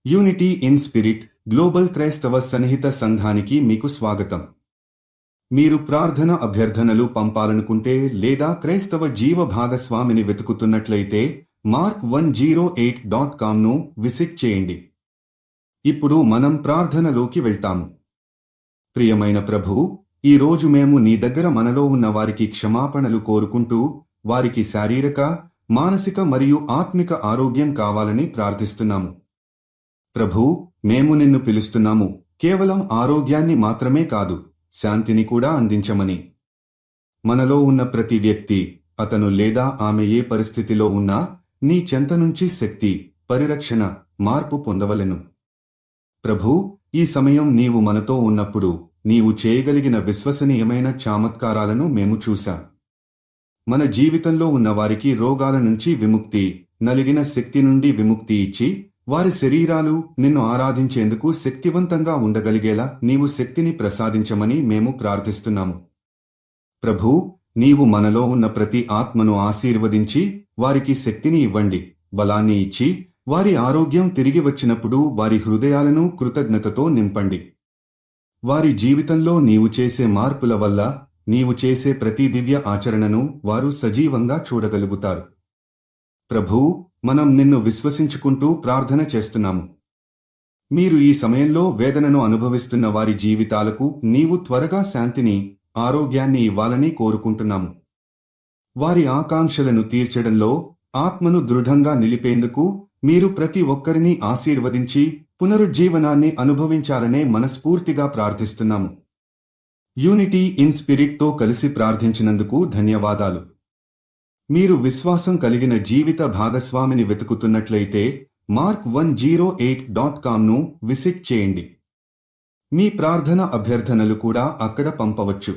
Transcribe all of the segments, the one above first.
Unity in spirit global క్రైస్తవ సన్నిహిత సంఘానికి మీకు స్వాగతం. మీరు ప్రార్థన అభ్యర్థనలు పంపాలనుకుంటే లేదా క్రైస్తవ జీవ భాగస్వామిని వెతుకుతున్నట్లయితే mark108.comను విజిట్ చేయండి. ఇప్పుడు మనం ప్రార్థనలోకి వెళ్తాము. ప్రియమైన ప్రభువు, ఈ రోజు మేము నీ దగ్గర మనలో ఉన్న వారికి క్షమాపణలు కోరుకుంటూ వారికి శారీరక, మానసిక మరియు ఆత్మిక ఆరోగ్యం కావాలని ప్రార్థిస్తున్నాము. ప్రభూ, మేము నిన్ను పిలుస్తున్నాము, కేవలం ఆరోగ్యాన్ని మాత్రమే కాదు, శాంతిని కూడా అందించమని. మనలో ఉన్న ప్రతి వ్యక్తి, అతను లేదా ఆమె ఏ పరిస్థితిలో ఉన్నా, నీ చెంత నుంచి శక్తి, పరిరక్షణ, మార్పు పొందవలెను. ప్రభూ, ఈ సమయం నీవు మనతో ఉన్నప్పుడు నీవు చేయగలిగిన విశ్వసనీయమైన చమత్కారాలను మేము చూశాం. మన జీవితంలో ఉన్న వారికి రోగాల నుంచి విముక్తి, నలిగిన శక్తి నుండి విముక్తి ఇచ్చి వారి శరీరాలు నిన్ను ఆరాధించేందుకు శక్తివంతంగా ఉండగలిగేలా నీవు శక్తిని ప్రసాదించమని మేము ప్రార్థిస్తున్నాము. ప్రభూ, నీవు మనలో ఉన్న ప్రతి ఆత్మను ఆశీర్వదించి వారికి శక్తిని ఇవ్వండి, బలాన్ని ఇచ్చి వారి ఆరోగ్యం తిరిగి వచ్చినప్పుడు వారి హృదయాలను కృతజ్ఞతతో నింపండి. వారి జీవితంలో నీవు చేసే మార్పుల వల్ల నీవు చేసే ప్రతి దివ్య ఆచరణను వారు సజీవంగా చూడగలుగుతారు. ప్రభూ, మనం నిన్ను విశ్వసించుకుంటూ ప్రార్థన చేస్తున్నాము. మీరు ఈ సమయంలో వేదనను అనుభవిస్తున్న వారి జీవితాలకు నీవు త్వరగా శాంతిని, ఆరోగ్యాన్ని ఇవ్వాలని కోరుకుంటున్నాము. వారి ఆకాంక్షలను తీర్చడంలో ఆత్మను దృఢంగా నిలిపేందుకు మీరు ప్రతి ఒక్కరిని ఆశీర్వదించి పునరుజ్జీవనాన్ని అనుభవించాలనే మనస్ఫూర్తిగా ప్రార్థిస్తున్నాము. యూనిటీ ఇన్ స్పిరిట్తో కలిసి ప్రార్థించినందుకు ధన్యవాదాలు. మీరు విశ్వాసం కలిగిన జీవిత భాగస్వామిని వెతుకుతున్నట్లయితే mark108.comను విజిట్ చేయండి. మీ ప్రార్థన అభ్యర్థనలు కూడా అక్కడ పంపవచ్చు.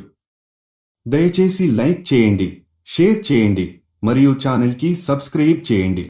దయచేసి లైక్ చేయండి, షేర్ చేయండి మరియు ఛానల్కి సబ్స్క్రైబ్ చేయండి.